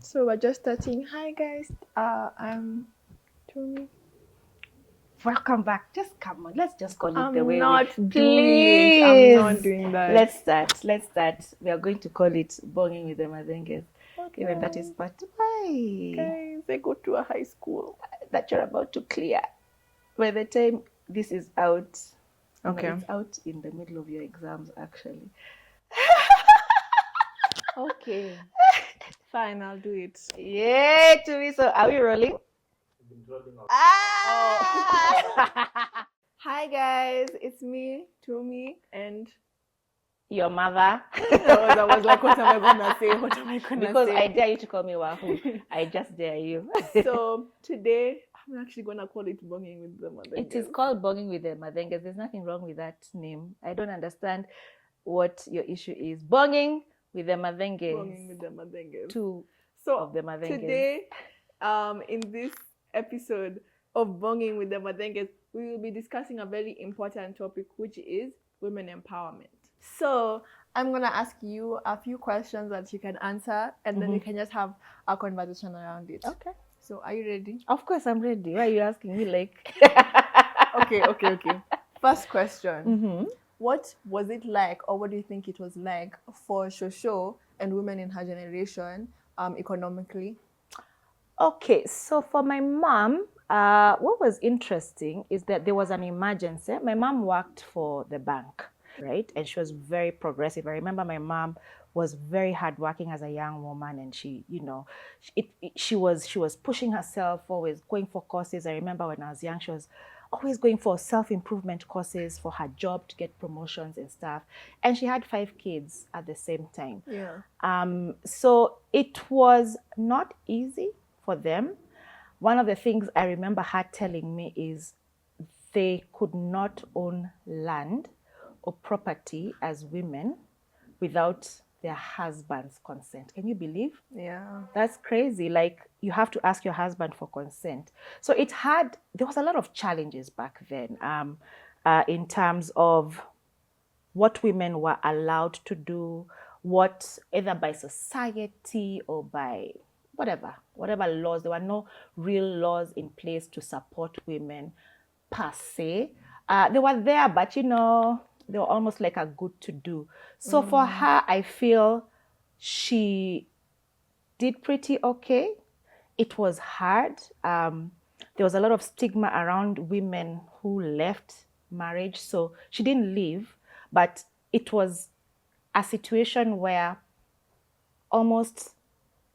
So we're just starting. Hi guys, I'm Tumi. Welcome back. Just come on. Let's just call it the I'm way not doing it. I'm not Please. doing that. Let's start. Let's start. We are going to call it Bonging with the Mazenges. Okay. Even that is part why Guys, I go to a high school. that you're about to clear. By the time this is out, Okay. it's out in the middle of your exams actually. Okay. Fine, I'll do it. Yay, Tumi. So are we rolling? Hi guys, it's me, Tumi, and Your mother. I was like, what am I gonna say? What am I gonna Because say? I dare you to call me Wahu. I just dare you. So today I'm actually gonna call it Bonging with the Mother. It is called Bonging with the Mazenges. There's nothing wrong with that name. I don't understand what your issue is. Bonging with the Mazenges. Bonging with the Mother. Two So of the Mazenges. today, in this episode of Bonging with the Madenges, we will be discussing a very important topic, which is women empowerment. So I'm gonna ask you a few questions that you can answer, and then we can just have a conversation around it. Okay. So are you ready? Of course, I'm ready. Why are you asking me like? Okay. First question. What was it like, or what do you think it was like for Shosho and women in her generation economically? Okay, so for my mom, what was interesting is that there was an emergency. My mom worked for the bank, right? And she was very progressive. I remember my mom was very hardworking as a young woman, and she was pushing herself, always going for courses. I remember when I was young, she was always going for self-improvement courses for her job to get promotions and stuff. And she had 5 kids at the same time. Yeah. So it was not easy for them. One of the things I remember her telling me is they could not own land or property as women without their husband's consent. Can you believe? Yeah. That's crazy. Like, you have to ask your husband for consent. So there was a lot of challenges back then in terms of what women were allowed to do, what either by society or by whatever laws. There were no real laws in place to support women per se. They were there, but they were almost like a good to do. So for her, I feel she did pretty okay. It was hard. There was a lot of stigma around women who left marriage. So she didn't leave, but it was a situation where almost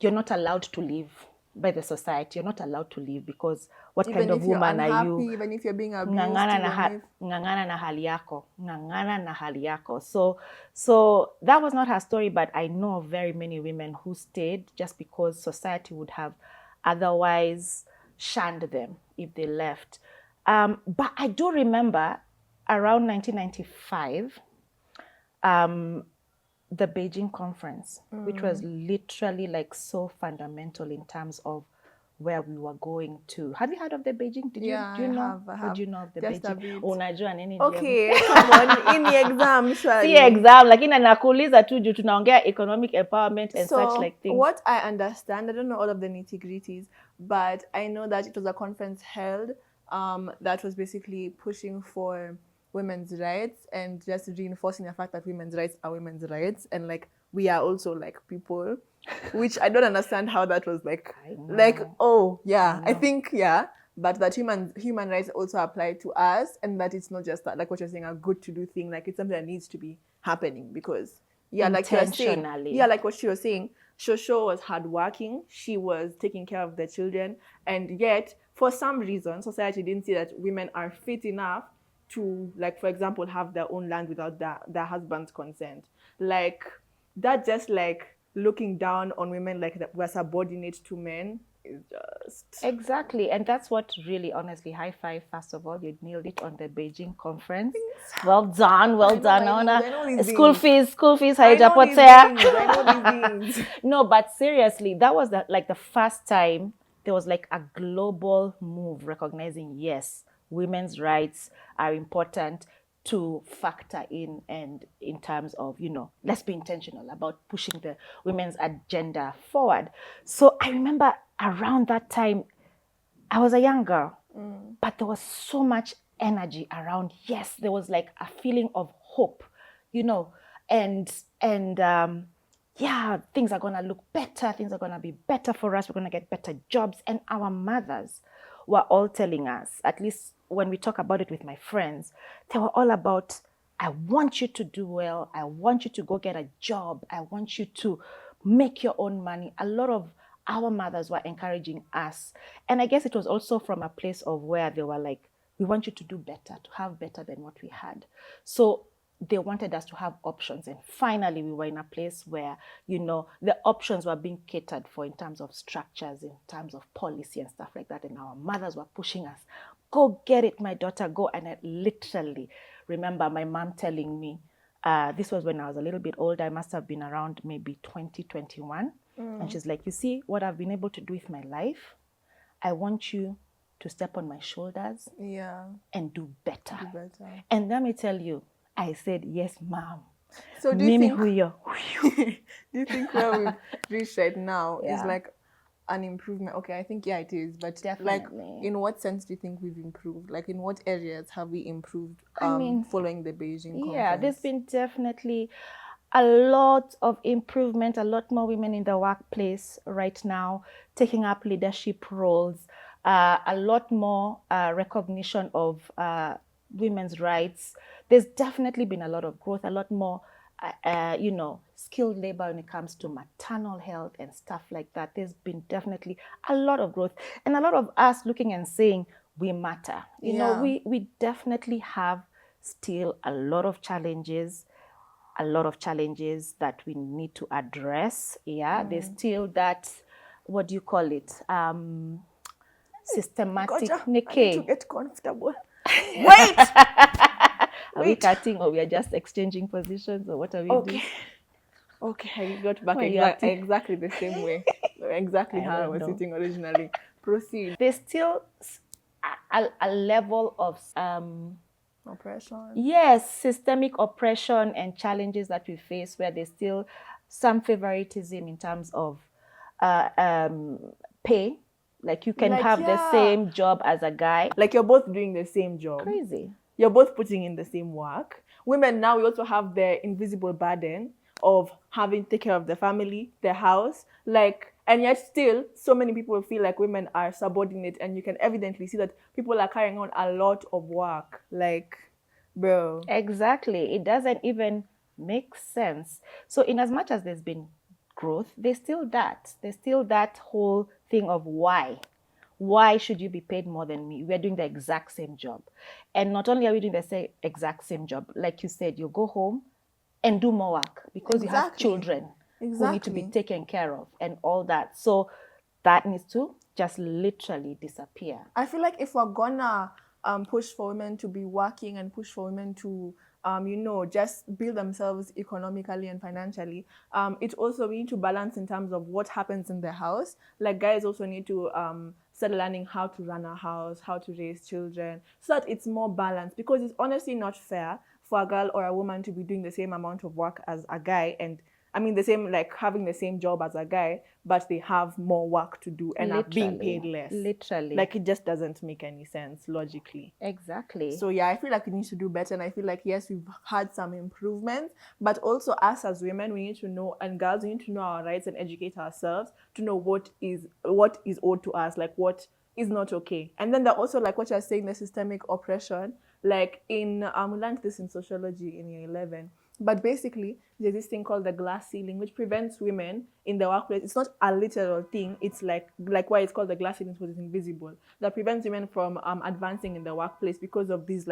you're not allowed to leave by the society. You're not allowed to leave because what Even kind of if you're woman unhappy, are you? even if you're being abused, Ng'ang'ana na hali yako. So that was not her story, but I know of very many women who stayed just because society would have otherwise shunned them if they left. But I do remember around 1995, the Beijing conference, which was literally like so fundamental in terms of where we were going to. Have you heard of the Beijing? Do you know? I have. What do you know of the Just a Beijing? bit. Unajua nini? Okay, come on, in the exam, surely. Si exam, lakini nakuuliza tu juu tunaongea economic empowerment and such like things. What I understand, I don't know all of the nitty-gritties, but I know that it was a conference held that was basically pushing for women's rights and just reinforcing the fact that women's rights are women's rights, and like we are also like people, which I don't understand how that was like I think but that human rights also apply to us, and that it's not just that, like what you're saying, a good to do thing, like it's something that needs to be happening because like you're saying, like what she was saying, Shosho was hardworking, she was taking care of the children, and yet for some reason society didn't see that women are fit enough to, like, for example, have their own land without their husband's consent. Like that, just like looking down on women like that we're subordinate to men is just exactly. And that's what really, honestly, high five. First of all, you nailed it on the Beijing conference. Well done. I know school fees I know these things. No, but seriously, that was the first time there was like a global move recognizing, yes, women's rights are important. to factor in, and in terms of, let's be intentional about pushing the women's agenda forward. So I remember around that time, I was a young girl, but there was so much energy around. Yes, there was like a feeling of hope, and yeah, things are gonna look better. Things are gonna be better for us. We're gonna get better jobs. And our mothers were all telling us, at least when we talk about it with my friends, they were all about, I want you to do well. I want you to go get a job. I want you to make your own money. A lot of our mothers were encouraging us. And I guess it was also from a place of where they were like, we want you to do better, to have better than what we had. So they wanted us to have options. And finally, we were in a place where, the options were being catered for in terms of structures, in terms of policy and stuff like that. And our mothers were pushing us, go get it, my daughter, go. And I literally remember my mom telling me, this was when I was a little bit older. I must have been around maybe 2021. And she's like, you see what I've been able to do with my life? I want you to step on my shoulders and do better. And let me tell you, I said, yes, ma'am. So do you think where we've reached right now is like an improvement? Okay, I think it is. But definitely, like, in what sense do you think we've improved? Like, in what areas have we improved following the Beijing conference? Yeah, there's been definitely a lot of improvement, a lot more women in the workplace right now taking up leadership roles, a lot more recognition of women's rights. There's definitely been a lot of growth, a lot more, skilled labor when it comes to maternal health and stuff like that. There's been definitely a lot of growth, and a lot of us looking and saying we matter. We definitely have still a lot of challenges that we need to address. There's still that, what do you call it? Systematic. I need to get comfortable. Wait! Are we cutting, or we are just exchanging positions, or what are we doing? Okay, I got back exactly the same way. Exactly how I was sitting originally. Proceed. There's still a level of oppression. Yes, systemic oppression and challenges that we face, where there's still some favoritism in terms of pay. Like, you can have the same job as a guy. Like, you're both doing the same job. Crazy. You're both putting in the same work. Women now, we also have the invisible burden of having to take care of the family, the house. Like, and yet still, so many people feel like women are subordinate, and you can evidently see that people are carrying on a lot of work. Like, bro. Exactly. It doesn't even make sense. So in as much as there's been growth, there's still that whole thing of why should you be paid more than me? We're doing the exact same job. And not only are we doing the exact same job, like you said, you go home and do more work because you have children who need to be taken care of and all that. So that needs to just literally disappear. I feel like if we're gonna push for women to be working and push for women to just build themselves economically and financially, it also, we need to balance in terms of what happens in the house. Like, guys also need to start learning how to run a house, how to raise children, so that it's more balanced, because it's honestly not fair for a girl or a woman to be doing the same amount of work as a guy, and the same, like, having the same job as a guy, but they have more work to do and are being paid less. Literally. Like, it just doesn't make any sense logically. Exactly. So I feel like we need to do better, and I feel like, yes, we've had some improvements, but also us as women, we need to know, and girls, we need to know our rights and educate ourselves to know what is owed to us, like what is not okay. And then also, like what you're saying, the systemic oppression, like we learned this in sociology in year 11. But basically, there's this thing called the glass ceiling, which prevents women in the workplace. It's not a literal thing. It's like why it's called the glass ceiling, because it's invisible. That prevents women from advancing in the workplace because of these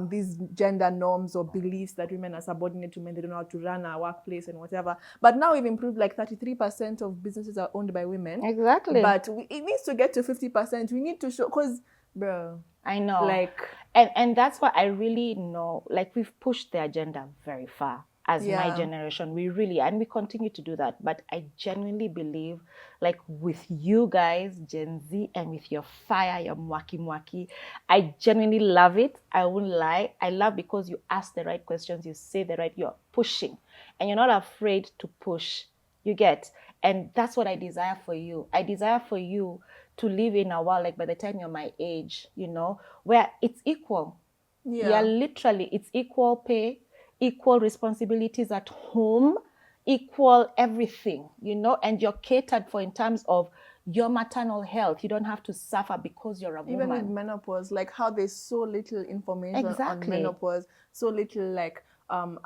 these gender norms or beliefs that women are subordinate to men. They don't know how to run a workplace and whatever. But now we've improved. Like 33% of businesses are owned by women. Exactly. But it needs to get to 50%. We need to show, because, bro, I know. Like, and that's why I really know, like, we've pushed the agenda very far. as my Yeah. generation. We really, and we continue to do that. But I genuinely believe, like with you guys, Gen Z, and with your fire, your mwaki mwaki, I genuinely love it. I won't lie. I love because you ask the right questions, you say the right, you're pushing, and you're not afraid to push. You get? And that's what I desire for you. I desire for you to live in a world, like by the time you're my age, where it's equal. Yeah, literally, it's equal pay, equal responsibilities at home, equal everything, and you're catered for in terms of your maternal health. You don't have to suffer because you're a woman. Even with menopause, like how there's so little information on Exactly. menopause, so little like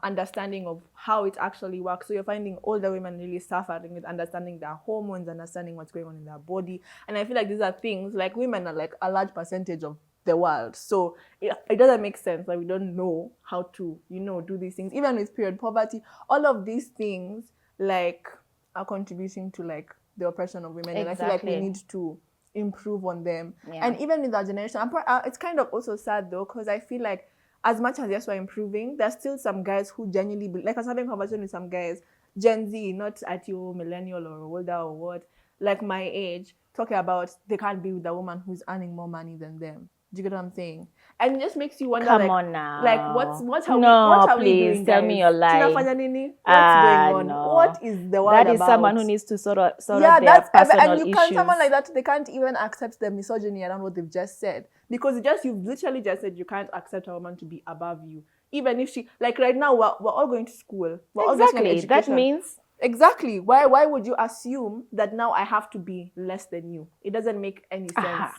understanding of how it actually works. So you're finding older women really suffering with understanding their hormones, understanding what's going on in their body. And I feel like these are things, like women are like a large percentage of the world. So it doesn't make sense that we don't know how to, do these things. Even with period poverty, all of these things like are contributing to like the oppression of women. And I feel like we need to improve on them. Yeah. And even with our generation, it's kind of also sad though, because I feel like as much as yes, we're improving, there's still some guys who genuinely, like I was having a conversation with some guys, Gen Z, not at you, millennial or older or what, like my age, talking about they can't be with a woman who's earning more money than them. Do you get what I'm saying? And it just makes you wonder, Come on now. Like what are we doing, tell guys? me your lie. What's going on? No. What is the world That is about? someone who needs to sort out their personal and you issues. can't, someone like that, they can't even accept the misogyny around what they've just said, because you've literally just said you can't accept a woman to be above you, even if she, like right now we're all going to school. We're all getting education. That means exactly why would you assume that now I have to be less than you? It doesn't make any sense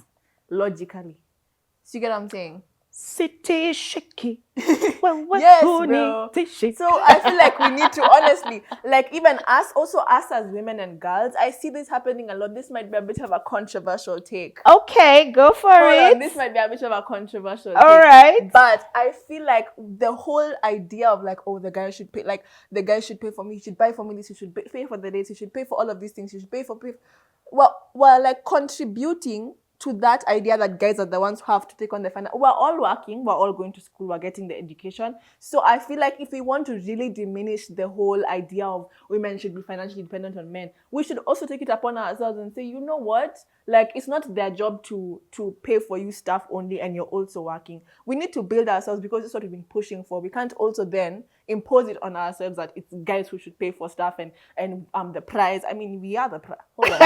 logically. So you get what I'm saying? City shaky. Well, yes, bro. So I feel like we need to honestly, like even us as women and girls, I see this happening a lot. This might be a bit of a controversial take. Okay, go for it. This might be a bit of a controversial take. All right. But I feel like the whole idea of like, oh, the guy should pay, like the guy should pay for me, he should buy for me this, he should pay for the dates, he should pay for all of these things, he should pay for well, we're like contributing to that idea that guys are the ones who have to take on the finance. We're all working, we're all going to school, we're getting the education. So I feel like if we want to really diminish the whole idea of women should be financially dependent on men, we should also take it upon ourselves and say, you know what? Like, it's not their job to pay for you stuff only and you're also working. We need to build ourselves, because it's what we've been pushing for. We can't also then impose it on ourselves that it's guys who should pay for stuff and the prize. I mean, we are the prize. Hold on.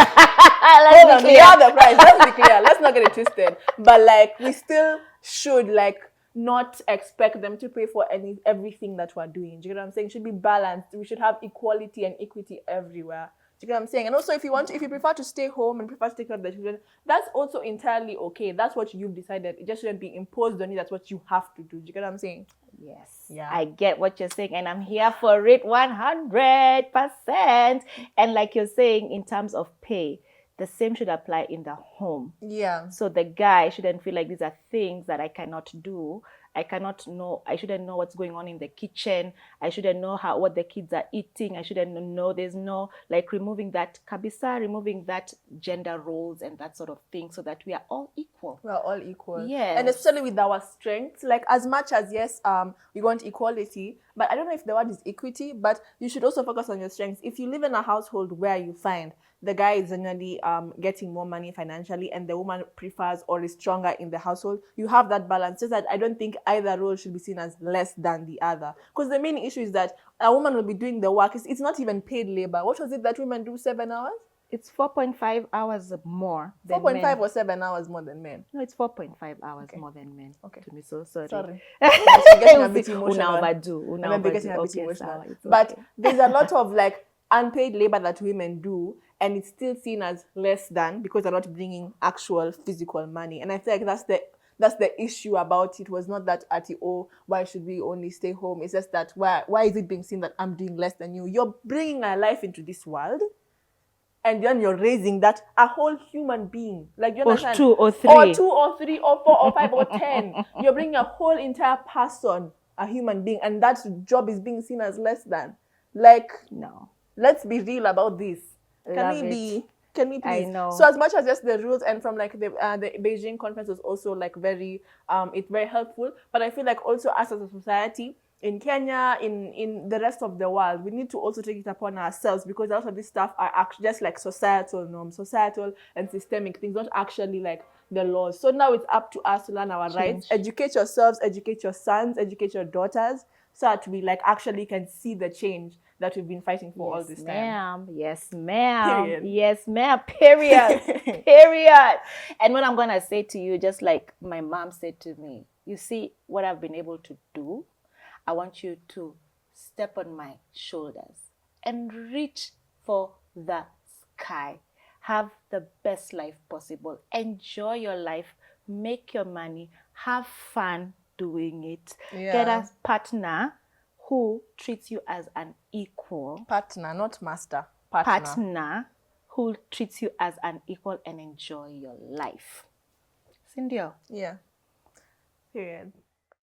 We are the prize. Let's be clear. Let's not get it twisted. But like, we still should like not expect them to pay for everything that we're doing. Do you know what I'm saying? It should be balanced. We should have equality and equity everywhere. Do you get what I'm saying? And also, if you prefer to stay home and prefer to take care of the children, that's also entirely okay. That's what you've decided. It just shouldn't be imposed on you. That's what you have to do. Do you get what I'm saying? Yes. Yeah. I get what you're saying, and I'm here for it 100%. And like you're saying, in terms of pay, the same should apply in the home. Yeah. So the guy shouldn't feel like these are things that I cannot do. I shouldn't know what's going on in the kitchen. I shouldn't know what the kids are eating. I shouldn't know. There's no, like, removing that gender roles and that sort of thing, so that we are all equal. We are all equal. Yes. And especially with our strengths, like as much as, yes, we want equality, but I don't know if the word is equity, but you should also focus on your strengths. If you live in a household where you find the guy is generally getting more money financially and the woman prefers or is stronger in the household, you have that balance. Just that I don't think either role should be seen as less than the other. Because the main issue is that a woman will be doing the work. It's not even paid labor. What was it that women do, 7 hours? It's 4.5 hours more than 4.5 or 7 hours more than men? No, it's 4.5 hours more than men. Okay. To me, so sorry. Sorry. I'm getting a bit emotional. But there's a lot of like unpaid labor that women do, and it's still seen as less than, because they're not bringing actual physical money. And I feel like that's the issue about it. Was not that why should we only stay home? It's just that why is it being seen that I'm doing less than you? You're bringing a life into this world, and then you're raising a whole human being. Like, you understand? Or 2 or 3 or 4 or 5 or 10. You're bringing a whole entire person, a human being, and that job is being seen as less than. Like, no. Let's be real about this. Can we please? I know. So as much as just the rules, and from like the Beijing conference was also like very it's very helpful, but I feel like also us as a society, in Kenya, in the rest of the world, we need to also take it upon ourselves, because a lot of this stuff are actually just like societal norms, societal and systemic things, not actually like the laws. So now it's up to us to learn our rights, educate yourselves, educate your sons, educate your daughters, so that we like actually can see the change that we've been fighting for all this time. Yes, ma'am. Period. Yes, ma'am. Period. Period. And what I'm going to say to you, just like my mom said to me, you see what I've been able to do? I want you to step on my shoulders and reach for the sky. Have the best life possible. Enjoy your life. Make your money. Have fun doing it. Get a partner who treats you as an equal. Partner, not master. Partner who treats you as an equal, and enjoy your life. Cindy. Yeah. Period.